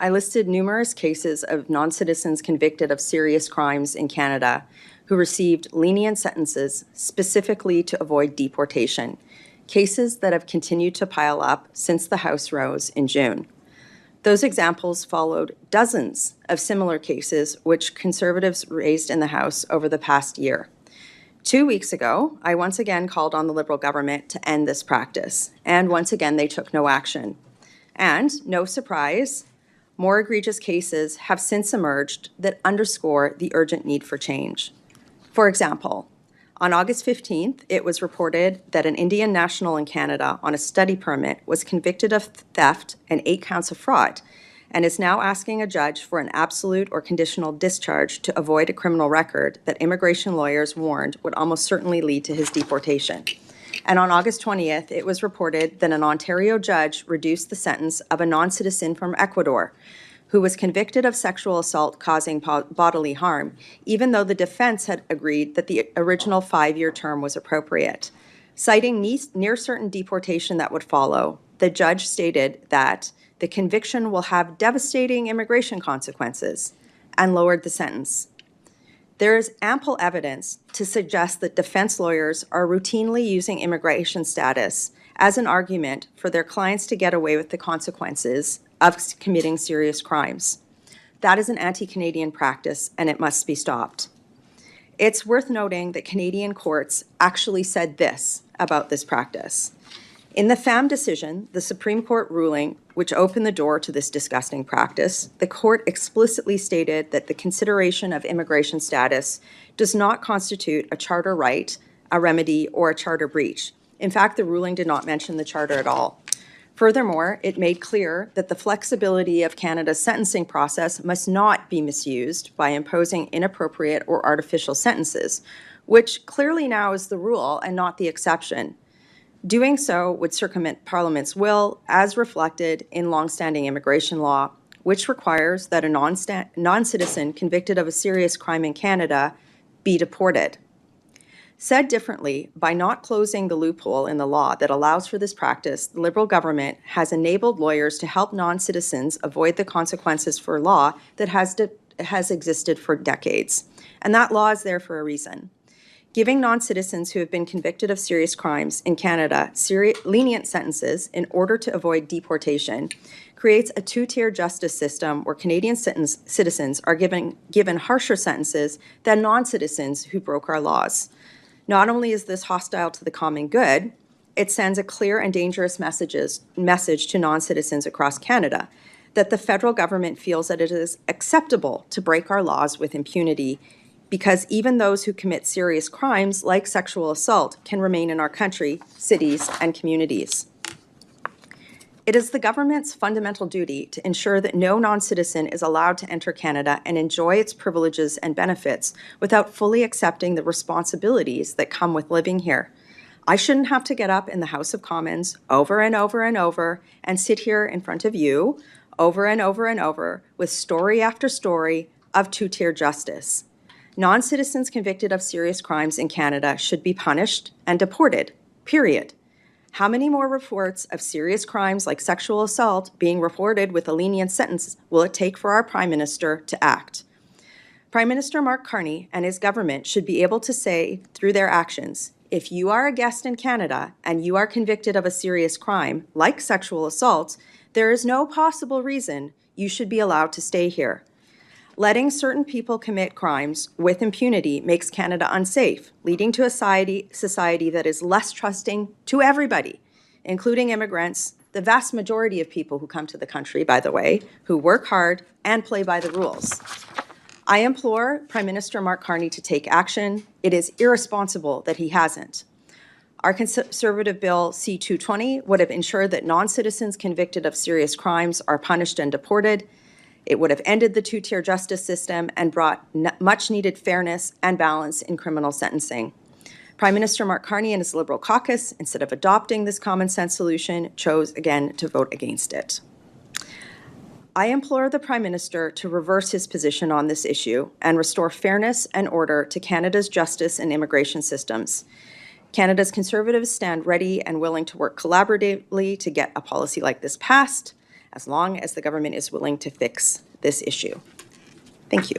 I listed numerous cases of non-citizens convicted of serious crimes in Canada who received lenient sentences specifically to avoid deportation, cases that have continued to pile up since the House rose in June. Those examples followed dozens of similar cases which Conservatives raised in the House over the past year. 2 weeks ago, I once again called on the Liberal government to end this practice, and once again they took no action. And, no surprise, more egregious cases have since emerged that underscore the urgent need for change. For example, on August 15th, it was reported that an Indian national in Canada on a study permit was convicted of theft and 8 counts of fraud, and is now asking a judge for an absolute or conditional discharge to avoid a criminal record that immigration lawyers warned would almost certainly lead to his deportation. And on August 20th, it was reported that an Ontario judge reduced the sentence of a non-citizen from Ecuador who was convicted of sexual assault causing bodily harm, even though the defense had agreed that the original 5-year term was appropriate. Citing near certain deportation that would follow, the judge stated that the conviction will have devastating immigration consequences and lowered the sentence. There is ample evidence to suggest that defense lawyers are routinely using immigration status as an argument for their clients to get away with the consequences of committing serious crimes. That is an anti-Canadian practice, and it must be stopped. It's worth noting that Canadian courts actually said this about this practice. In the Pham decision, the Supreme Court ruling, which opened the door to this disgusting practice, the court explicitly stated that the consideration of immigration status does not constitute a charter right, a remedy, or a charter breach. In fact, the ruling did not mention the charter at all. Furthermore, it made clear that the flexibility of Canada's sentencing process must not be misused by imposing inappropriate or artificial sentences, which clearly now is the rule and not the exception. Doing so would circumvent Parliament's will, as reflected in long-standing immigration law, which requires that a non-citizen convicted of a serious crime in Canada be deported. Said differently, by not closing the loophole in the law that allows for this practice, the Liberal government has enabled lawyers to help non-citizens avoid the consequences for law that has existed for decades. And that law is there for a reason. Giving non-citizens who have been convicted of serious crimes in Canada lenient sentences in order to avoid deportation creates a two-tier justice system where Canadian citizens are given harsher sentences than non-citizens who broke our laws. Not only is this hostile to the common good, it sends a clear and dangerous message to non-citizens across Canada that the federal government feels that it is acceptable to break our laws with impunity, because even those who commit serious crimes like sexual assault can remain in our country, cities, and communities. It is the government's fundamental duty to ensure that no non-citizen is allowed to enter Canada and enjoy its privileges and benefits without fully accepting the responsibilities that come with living here. I shouldn't have to get up in the House of Commons over and over and over and sit here in front of you over and over and over with story after story of two-tier justice. Non-citizens convicted of serious crimes in Canada should be punished and deported, period. How many more reports of serious crimes like sexual assault being reported with a lenient sentence will it take for our Prime Minister to act? Prime Minister Mark Carney and his government should be able to say through their actions, if you are a guest in Canada and you are convicted of a serious crime like sexual assault, there is no possible reason you should be allowed to stay here. Letting certain people commit crimes with impunity makes Canada unsafe, leading to a society that is less trusting to everybody, including immigrants, the vast majority of people who come to the country, by the way, who work hard and play by the rules. I implore Prime Minister Mark Carney to take action. It is irresponsible that he hasn't. Our Conservative Bill C-220 would have ensured that non-citizens convicted of serious crimes are punished and deported. It would have ended the two-tier justice system and brought much-needed fairness and balance in criminal sentencing. Prime Minister Mark Carney and his Liberal caucus, instead of adopting this common-sense solution, chose again to vote against it. I implore the Prime Minister to reverse his position on this issue and restore fairness and order to Canada's justice and immigration systems. Canada's Conservatives stand ready and willing to work collaboratively to get a policy like this passed, as long as the government is willing to fix this issue. Thank you.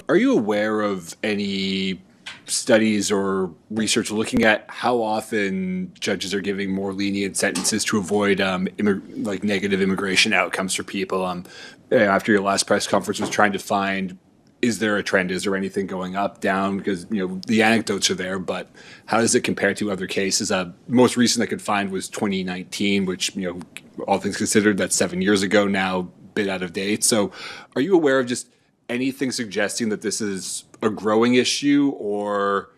Are you aware of any studies or research looking at how often judges are giving more lenient sentences to avoid negative immigration outcomes for people? After your last press conference, was trying to find, is there a trend? Is there anything going up, down? Because the anecdotes are there, but how does it compare to other cases? Most recent I could find was 2019, which all things considered, that's 7 years ago now, bit out of date. So, are you aware of just anything suggesting that this is a growing issue, or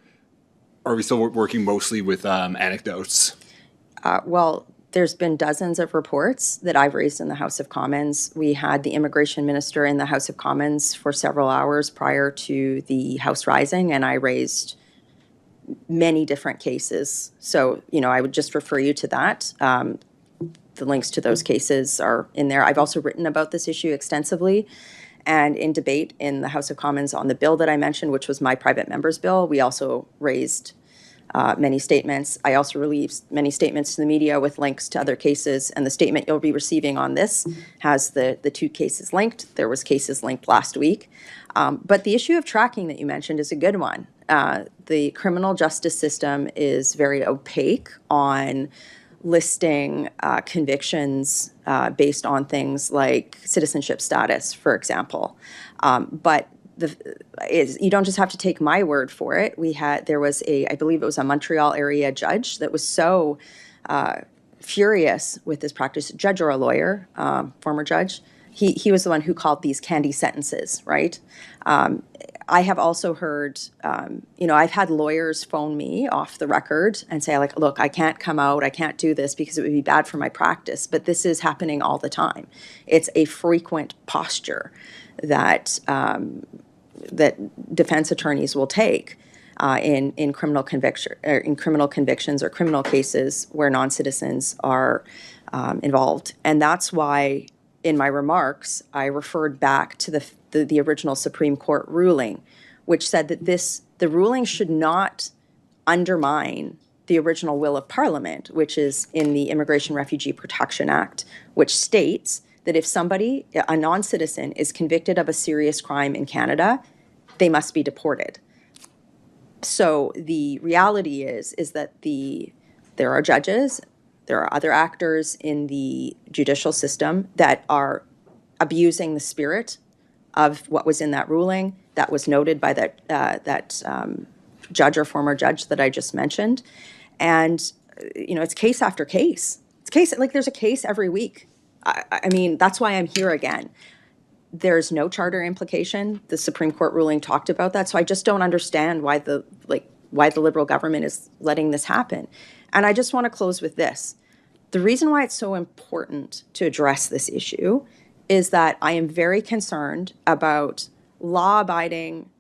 are we still working mostly with anecdotes? Well, there's been dozens of reports that I've raised in the House of Commons. We had the immigration minister in the House of Commons for several hours prior to the House rising, and I raised many different cases. So, I would just refer you to that. The links to those cases are in there. I've also written about this issue extensively. And in debate in the House of Commons on the bill that I mentioned, which was my private member's bill, we also raised many statements. I also released many statements to the media with links to other cases. And the statement you'll be receiving on this has the two cases linked. There was cases linked last week. But the issue of tracking that you mentioned is a good one. The criminal justice system is very opaque on listing convictions based on things like citizenship status, for example. But you don't just have to take my word for it. There was I believe it was a Montreal area judge that was so furious with this practice, judge or a lawyer, former judge. He was the one who called these candy sentences, right? I have also heard, I've had lawyers phone me off the record and say, look, I can't come out, I can't do this because it would be bad for my practice. But this is happening all the time. It's a frequent posture that defense attorneys will take in criminal convictions or criminal cases where non-citizens are involved. And that's why in my remarks, I referred back to the original Supreme Court ruling, which said that the ruling should not undermine the original will of Parliament, which is in the Immigration Refugee Protection Act, which states that if somebody, a non-citizen, is convicted of a serious crime in Canada, they must be deported. So the reality is that there are judges, there are other actors in the judicial system that are abusing the spirit of what was in that ruling that was noted by that judge or former judge that I just mentioned. And, it's case after case. There's a case every week. I mean, that's why I'm here again. There's no charter implication. The Supreme Court ruling talked about that. So I just don't understand why the Liberal government is letting this happen. And I just want to close with this. The reason why it's so important to address this issue is that I am very concerned about law-abiding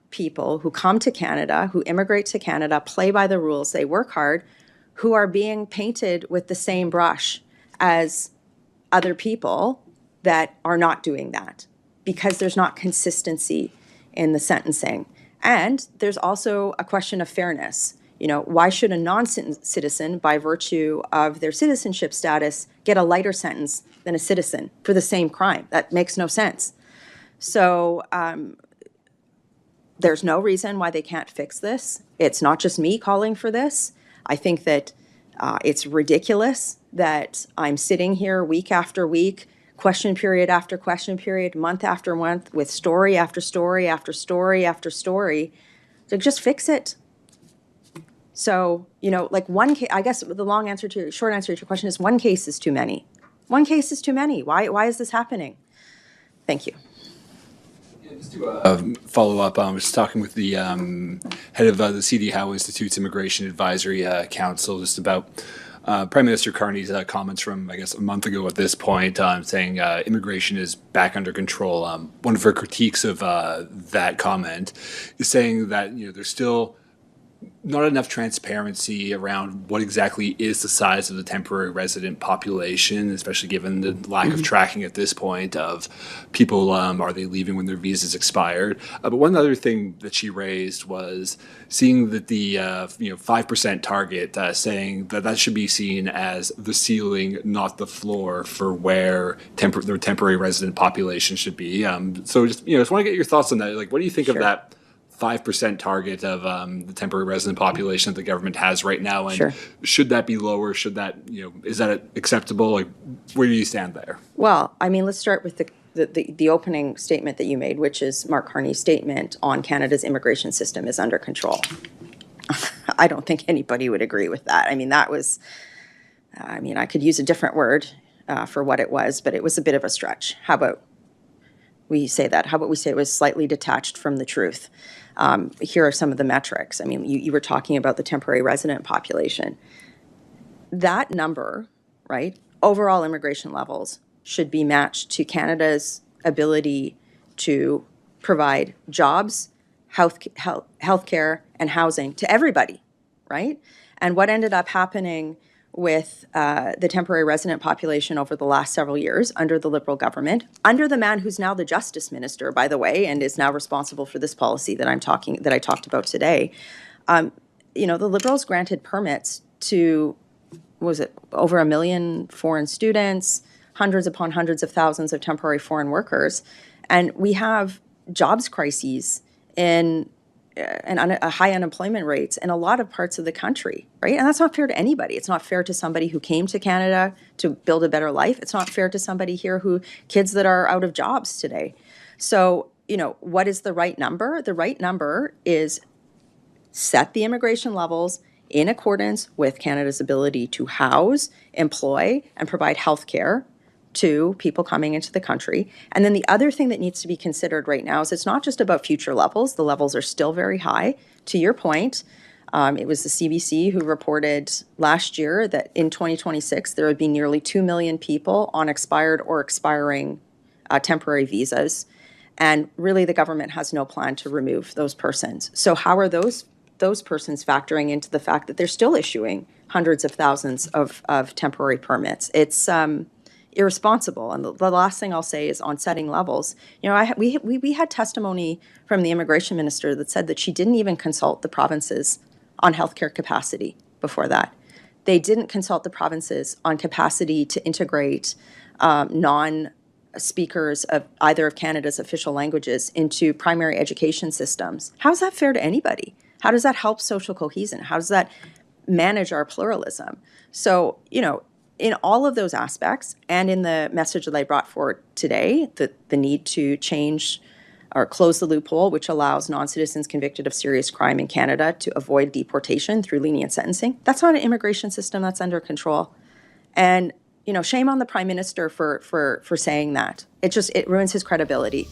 people who come to Canada, who immigrate to Canada, play by the rules, they work hard, who are being painted with the same brush as other people that are not doing that because there's not consistency in the sentencing. And there's also a question of fairness. Why should a non-citizen, by virtue of their citizenship status, get a lighter sentence than a citizen for the same crime? That makes no sense. So there's no reason why they can't fix this. It's not just me calling for this. I think that it's ridiculous that I'm sitting here week after week, question period after question period, month after month, with story after story after story after story. So just fix it. So, one case, I guess the short answer to your question is one case is too many. One case is too many. Why is this happening? Thank you. Just to follow up, I was talking with the head of the C.D. Howe Institute's Immigration Advisory Council just about Prime Minister Carney's comments from, I guess, a month ago at this point, saying immigration is back under control. One of her critiques of that comment is saying that there's still not enough transparency around what exactly is the size of the temporary resident population, especially given the lack of tracking at this point of people, are they leaving when their visas expired? But one other thing that she raised was seeing that the 5% target, saying that that should be seen as the ceiling, not the floor for where the temporary resident population should be. So just want to get your thoughts on that. Like, what do you think of that 5% target of the temporary resident population that the government has right now, and should that be lower? Should that, is that acceptable? Like, where do you stand there? Well, I mean, let's start with the opening statement that you made, which is Mark Carney's statement on Canada's immigration system is under control. I don't think anybody would agree with that. I mean, I could use a different word for what it was, but it was a bit of a stretch. How about we say that? How about we say it was slightly detached from the truth? Here are some of the metrics. I mean, you were talking about the temporary resident population. That number, right, overall immigration levels should be matched to Canada's ability to provide jobs, healthcare, and housing to everybody, right? And what ended up happening with the temporary resident population over the last several years under the Liberal government, under the man who's now the Justice Minister, by the way, and is now responsible for this policy that I talked about today. The Liberals granted permits to, over 1 million foreign students, hundreds upon hundreds of thousands of temporary foreign workers, and we have jobs crises and high unemployment rates in a lot of parts of the country, right? And that's not fair to anybody. It's not fair to somebody who came to Canada to build a better life. It's not fair to somebody here kids that are out of jobs today. So, what is the right number? The right number is set the immigration levels in accordance with Canada's ability to house, employ, and provide health care to people coming into the country. And then the other thing that needs to be considered right now is it's not just about future levels. The levels are still very high. To your point, it was the CBC who reported last year that in 2026, there would be nearly 2 million people on expired or expiring temporary visas. And really, the government has no plan to remove those persons. So how are those persons factoring into the fact that they're still issuing hundreds of thousands of temporary permits? It's irresponsible. And the last thing I'll say is on setting levels. We had testimony from the immigration minister that said that she didn't even consult the provinces on healthcare capacity before that. They didn't consult the provinces on capacity to integrate non-speakers of either of Canada's official languages into primary education systems. How is that fair to anybody? How does that help social cohesion? How does that manage our pluralism? So, in all of those aspects, and in the message that I brought forward today, the need to change or close the loophole which allows non-citizens convicted of serious crime in Canada to avoid deportation through lenient sentencing, that's not an immigration system that's under control. And shame on the Prime Minister for saying that. It ruins his credibility.